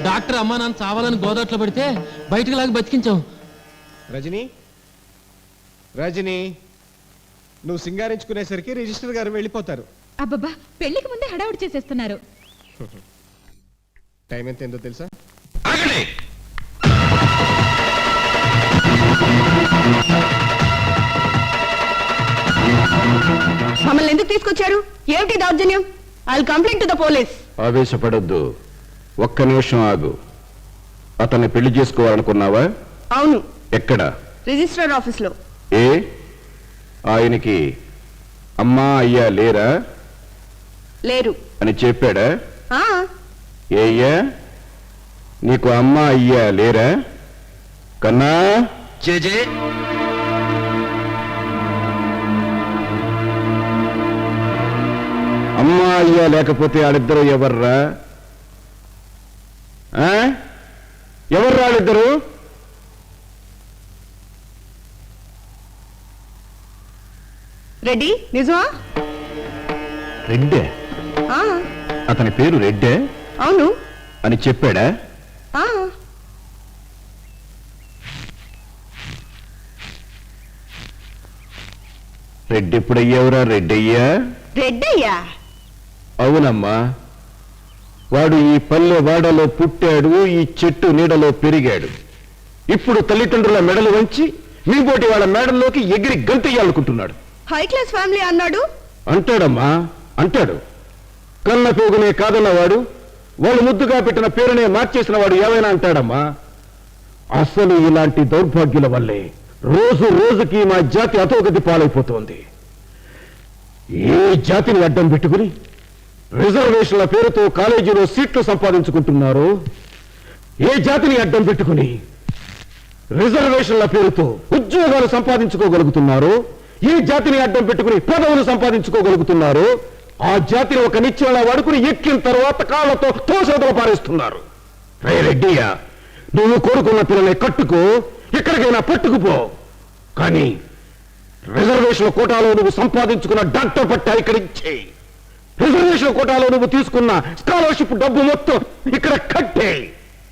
Doctor అమ్మా నాన్న చావాలని గోదాట్లో పడితే బయటకు లాగి బతికించావు. రజనీ, రజనీ, నువ్వు సింగారించుకునేసరికి రిజిస్టర్ గారు వెళ్ళిపోతారు. అబ్బబ్బా, పెళ్లికి ముందే హడావుడి చేసేస్తున్నారు. టైం ఎంత ఏందో తెలుసా? మమ్మల్ని ఎందుకు తీసుకొచ్చారు? ఏమిటి దౌర్జన్యం? I will complaint to the police. ఆవేశపడొద్దు, ఒక్క నిమిషం ఆగు. అతన్ని పెళ్లి చేసుకోవాలనుకున్నావా? అవును. ఎక్కడ? రిజిస్ట్రార్ ఆఫీస్ లో. ఏ ఆయనకి అమ్మా అయ్యా లేరా? లేరు అని చెప్పాడా? ఆ నీకు అమ్మా అయ్యా లేరా? కన్నా జేజే, అమ్మా అయ్యా లేకపోతే వాళ్ళిద్దరు ఎవర్రా? ఎవర్రా వాళ్ళిద్దరు? రెడ్డి, నిజమా? రెడ్డే? అతని పేరు రెడ్డే? అవును అని చెప్పాడా? రెడ్డి ఎప్పుడయ్యావురా? రెడ్డయ్యా? రెడ్డయ్యా? అవునమ్మా, వాడు ఈ పల్లె వాడలో పుట్టాడు, ఈ చెట్టు నీడలో పెరిగాడు. ఇప్పుడు తల్లిదండ్రుల మెడలు వంచి మీపోటి వాళ్ళ మేడల్లోకి ఎగిరి గంతెయ్యాలనుకుంటున్నాడు. హై క్లాస్ ఫ్యామిలీ అన్నాడు. అంటాడమ్మా, అంటాడు. కన్న పోగునే కాదన్నవాడు, వాళ్ళు ముద్దుగా పెట్టిన పేరునే మార్చేసిన వాడు ఏమైనా అంటాడమ్మా. అసలు ఇలాంటి దౌర్భాగ్యుల వల్లే రోజు రోజుకి మా జాతి అధోగతి పాలైపోతోంది. ఏ జాతిని అడ్డం పెట్టుకుని రిజర్వేషన్ల పేరుతో కాలేజీలో సీట్లు సంపాదించుకుంటున్నారో, ఏ జాతిని అడ్డం పెట్టుకుని రిజర్వేషన్ల పేరుతో ఉద్యోగాలు సంపాదించుకోగలుగుతున్నారో, ఏ జాతిని అడ్డం పెట్టుకుని పదవులు సంపాదించుకోగలుగుతున్నారో, ఆ జాతిని ఒక నిత్యంలా వాడుకుని ఎక్కిన తర్వాత కాళ్లతో తోసోదలు పారేస్తున్నారు. రే రెడ్డియా, నువ్వు కోరుకున్న పిల్లనే కట్టుకో, ఎక్కడికైనా పట్టుకుపో. కానీ రిజర్వేషన్ కోటాలో నువ్వు సంపాదించుకున్న డాక్టర్ పట్టా ఇక్కడ ఇచ్చే, రిజర్వేషన్ కోటాలో నువ్వు తీసుకున్న స్కాలర్షిప్ డబ్బు మొత్తం ఇక్కడ కట్టే.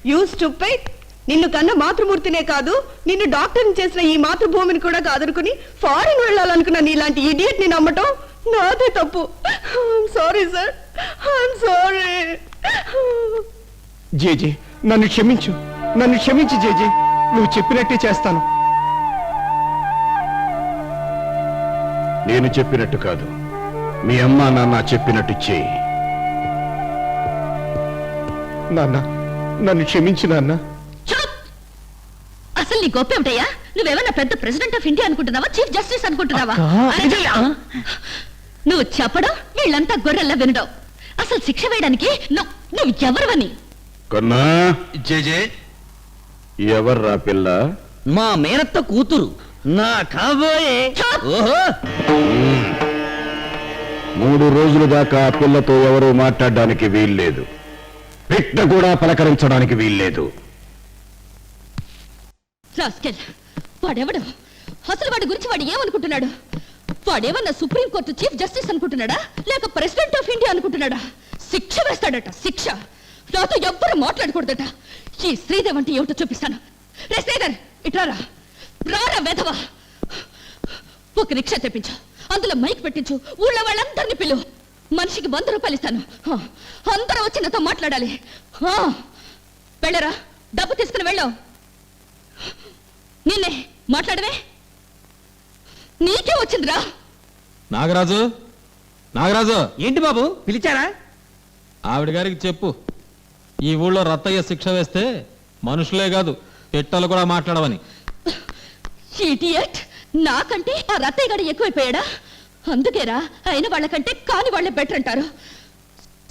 You stupid! నిన్ను కన్న మాతృమూర్తినే కాదు, నిన్ను డాక్టర్ని చేసిన ఈ మాతృభూమిని కూడా కాదనుకుని ఫారిన్ వెళ్ళాలనుకున్న నీలాంటి ఇడియట్ ని నమ్మటం నాదే తప్పు. Sorry sir, I'm sorry. జేజే, నన్ను క్షమించు, నన్ను క్షమించు జేజే. నువ్వు చెప్పినట్టే చేస్తాను. నేను చెప్పినట్టు కాదు, మీ అమ్మా నాన్న చెప్పినట్టు చేయి. నాన్న, నన్ను క్షమించు నాన్న. అసలు నీ గొప్ప ఏమిటయ్యా? నువ్వేమన్నా పెద్ద ప్రెసిడెంట్ ఆఫ్ ఇండియా అనుకుంటున్నావా? చీఫ్ జస్టిస్ అనుకుంటున్నావా? నువ్వు చెప్పడం, వీళ్ళంతా గొర్రెల్లా వినడం. అసలు శిక్ష వేయడానికి నువ్వు ఎవరివని? కన్నా, జేజే, ఎవర్రా పిల్ల? మా మేనత్త కూతురు, నా కాబోయే. ఓహో, 3 రోజుల దాకా ఆ పిల్లతో ఎవరూ మాట్లాడడానికి వీల్లేదు, పిట్ట కూడా పలకరించడానికి వీల్లేదు. రాస్కెల్, వాడెవడు? అసలు వాడి గురించి వాడు ఏమనుకుంటున్నాడు? వాడేమన్నా సుప్రీంకోర్టు చీఫ్ జస్టిస్ అనుకుంటున్నాడా, లేక ప్రెసిడెంట్ ఆఫ్ ఇండియా అనుకుంటున్నాడా? శిక్ష వేస్తాడట, శిక్ష. నాతో ఎవ్వరూ మాట్లాడకూడదట. ఈ శ్రీదేవ్ అంటే ఏమిటో చూపిస్తాను. రే శ్రీధర్, ఇట్రారా. రారా వెధవా. ఒక రిక్షా తెప్పించు, అందులో మైక్ పెట్టించు, ఊళ్ళో వాళ్ళందరినీ పిలు. మనిషికి 100 రూపాయలు ఇస్తాను. అందరూ వచ్చి నాతో మాట్లాడాలి. వెళ్ళరా, డబ్బు తీసుకుని వెళ్ళావు. నిన్నే మాట్లాడవే, నీకే వచ్చిందిరా. నాగరాజు, నాగరాజు. ఏంటి బాబు పిలిచారా? ఆవిడ గారికి చెప్పు, ఈ ఊళ్ళో రత్తయ్య శిక్ష వేస్తే మనుషులే కాదు పిట్టలు కూడా మాట్లాడవని. ఇడియట్, నాకంటే ఆ రత్తయ్య గడి ఎక్కువైపోయాడా? అందుకేరా అయిన వాళ్ళకంటే కాని వాళ్ళే బెటర్ అంటారు.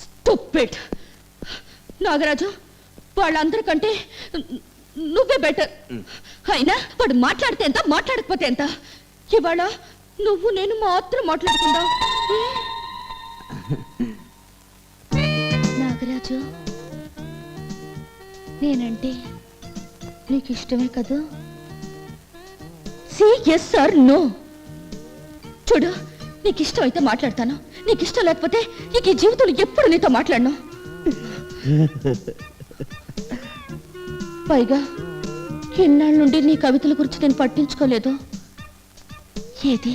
స్టూపిడ్. నాగరాజు, వాళ్ళందరికంటే నువ్వే బెటర్. అయినా వాడు మాట్లాడితే ఎంత, మాట్లాడకపోతే ఎంత? ఇవాళ నువ్వు నేను మాత్రం మాట్లాడుకుందాం. నాగరాజు, నేనంటే నీకు ఇష్టమే కదా? Yes or no. చూడు, నీకు ఇష్టం అయితే మాట్లాడతాను, నీకు ఇష్టం లేకపోతే నీకు ఈ జీవితంలో ఎప్పుడు నీతో మాట్లాడను. పైగా ఇన్నాళ్ళ నుండి నీ కవితల గురించి నేను పట్టించుకోలేదు. ఏది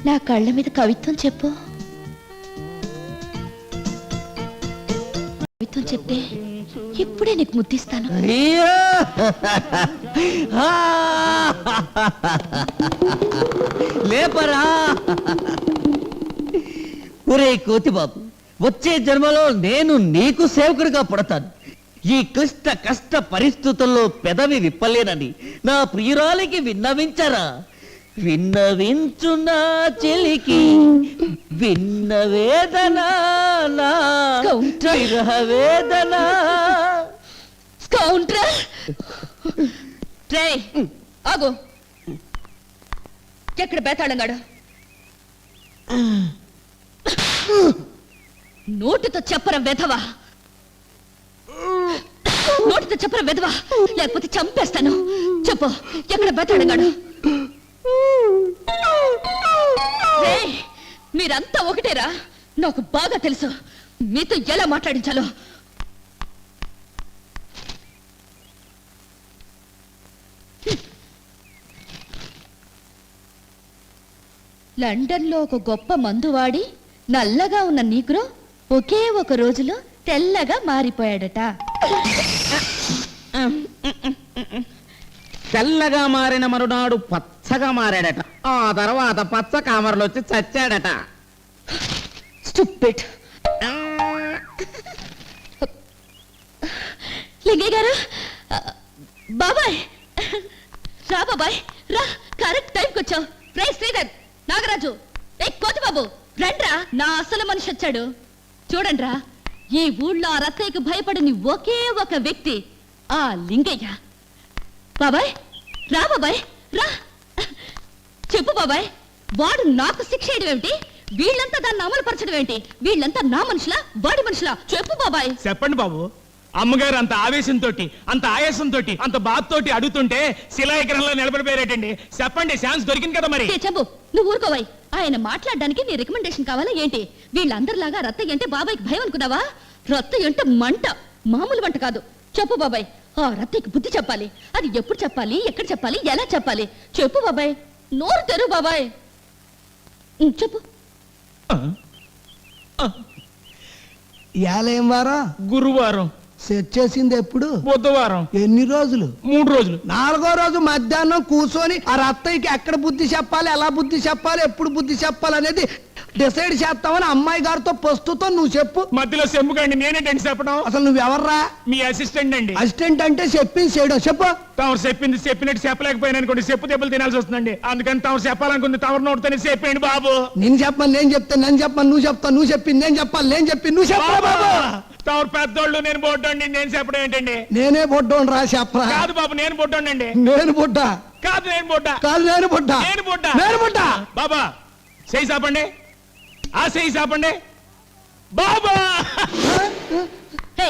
నా కళ్ళ మీద కవిత్వం చెప్పు. కవిత్వం చెప్తే ఇప్పుడే నీకు ముద్దిస్తాను. అయ్యో! ఆ! లేపరా ఒరే కోతిబాబు, వచ్చే జన్మలో నేను నీకు సేవకుడిగా పుడతాను. ఈ కష్ట పరిస్థితుల్లో పెదవి విప్పలేనని నా ప్రియురాలికి విన్నవించరా. విన్నవించు నా చెలికి విన్న వేదన, నా కౌంటర్. విరహ వేదన. స్కౌండ్రల్! రేయ్, ఆగు. ఎక్కడ బేతాళంగాడు? నోటితో చెప్పరా వెధవా, నోటితో చెప్పరా వెధవా, లేకపోతే చంపేస్తాను. చెప్పు, ఎక్కడ బేతాళంగాడు? రేయ్, మీరంతా ఒకటేరా, నాకు బాగా తెలుసు మీతో ఎలా మాట్లాడించాలో. లండన్లో ఒక గొప్ప మందు వాడి నల్లగా ఉన్న నీగ్రో ఒకే ఒక రోజులో తెల్లగా మారిపోయాడట. తెల్లగా మారిన మరునాడు పచ్చగా మారాడట. ఆ తర్వాత పచ్చ కామర్లు వచ్చి చచ్చాడట. స్టూపిడ్. లింగయ్య గారు, బాబాయ్ రా, బాబాయ్ రా, కరెక్ట్ టైంకి వచ్చావు. రే శ్రీధర్, నాగరాజు, ఏ కోతిబాబు, రండ్రా, నా అసలు మనిషి వచ్చాడు. చూడండిరా, ఈ ఊళ్ళో ఆ రత్తయ్యకు భయపడని ఒకే ఒక వ్యక్తి ఆ లింగయ్య. బాబాయ్ రా, బాబాయ్ రా, చెప్పు బాబాయ్, వాడు నాకు శిక్ష వేయడం ఏమిటి? వీళ్ళంతా దాన్ని అమలు పరచడం ఏంటి? వీళ్ళంతా నా మనుషులా, వాడి మనుషులా? చెప్పు బాబాయ్. చెప్పండి బాబు. అమ్మగారు అంత ఆవేశంతో, అంత ఆయాసంతో, అంత బాధతోటి అడుగుతుంటే శిలాయగ్రహంలో నిలబడిపోయారేటండి. చెప్పండి, ఛాన్స్ దొరికింది కదా మరి. ఏ చెప్పు, నువ్వు ఊరుకోవాయి. ఆయన మాట్లాడడానికి నీ రికమెండేషన్ కావాలా ఏంటి? వీళ్ళందరిలాగా రత్తయ్య అంటే బాబాయ్కి భయం అనుకున్నావా? రత్తయ్య అంటే మంట, మామూలు మంట కాదు. చెప్పు బాబాయ్, ఆ రత్తయ్యకి బుద్ధి చెప్పాలి. అది ఎప్పుడు చెప్పాలి, ఎక్కడ చెప్పాలి, ఎలా చెప్పాలి? చెప్పు బాబాయ్, నోరు తెరు బాబాయ్. చెప్పు. ఏం వారం? గురువారం. సెట్ చేసింది ఎప్పుడు? బుధవారం. ఎన్ని రోజులు? 3 రోజులు. 4వ రోజు మధ్యాహ్నం కూర్చొని ఆ రత్తయ్యకి ఎక్కడ బుద్ధి చెప్పాలి, ఎలా బుద్ధి చెప్పాలి, ఎప్పుడు బుద్ధి చెప్పాలి అనేది డిసైడ్ చేస్తామని అమ్మాయి గారితో ప్రస్తుతం నువ్వు చెప్పు. మధ్యలో సెమ్ముకండి, నేనేంటండి చెప్పడం? అసలు నువ్వెవర్రా? మీ అసిస్టెంట్ అండి. అసిస్టెంట్ అంటే చెప్పింది చేయడం. చెప్పు. తమరు చెప్పింది చెప్పినట్టు చెప్పలేకపోయినా అనుకోండి, చెప్పు దెబ్బలు తినాల్సి వస్తుందండి. అందుకని తమరు చెప్పాలనుకుంది తమరు నోటితోనే చెప్పండి బాబు. నేను చెప్పను, నేను చెప్తాను, నేను చెప్పను, నువ్వు చెప్తావు. నువ్వు చెప్పింది నేను చెప్పాలి, నేను చెప్పింది నువ్వు చెప్పాలి బాబు. తమరు పెద్దోళ్ళు, నేను బొడ్డండి. నేను చెప్పడం ఏంటండి? నేనే బొడ్డోని రా, చెప్పరా. కాదు బాబు, నేను బొడ్డండి. నేను బొడ్డ కాదు, నేను బొడ్డ. కాదు, నేను బొడ్డ. నేను బొడ్డ. నేను బొడ్డ. బాబా చేయి సాపండి, ఆ చేయి సాపండి బాబా. హే,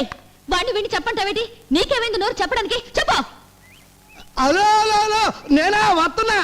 వాడిని విని చెప్పంటావేటి? నీకేమైంది నోరు చెప్పడానికి? చెప్పు. అలో నేనా వస్తున్నా.